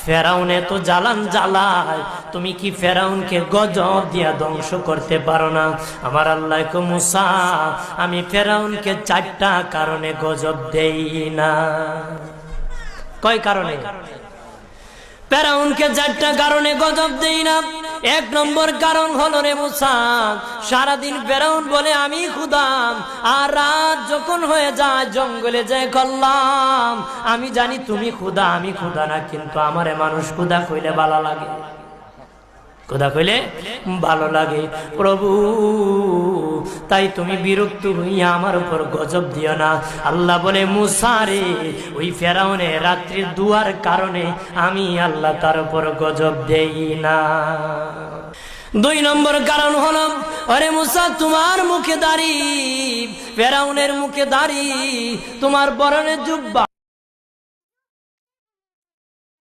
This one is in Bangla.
ফেরাউনে তো জ্বালান জ্বালায়, তুমি কি ফেরাউনকে গজব দিয়া ধ্বংস করতে পারো না? আমার আল্লাহ কো মুসা, আমি ফেরাউনকে 4টা কারণে গজব দেই না। কয় কারণে? ফেরাউনকে 4টা কারণে গজব দেই না। 1 নম্বর কারণ হলো রে মুসা, সারাদিন ফেরাউন বলে আমি খোদা, আর রাত যখন হয়ে যায় জঙ্গলে যায় করলাম আমি জানি তুমি খোদা, আমি খোদা না, কিন্তু আমারে মানুষ খোদা কইলে ভালো লাগে, খোদা কইলে ভালো লাগে। প্রভু, তাই তুমি বিরক্ত হইয়া আমার উপর গজব দিও না। আল্লাহ বলে মুসা রে, ওই ফেরাউনে রাত্রির দুয়ার কারণে আমি আল্লাহ তার উপর গজব দেই না। 2 নম্বর কারণ হলো, আরে মুসা তোমার মুখে দাড়ি, ফেরাউনের মুখে দাড়ি, তোমার পরনে জুব্বা,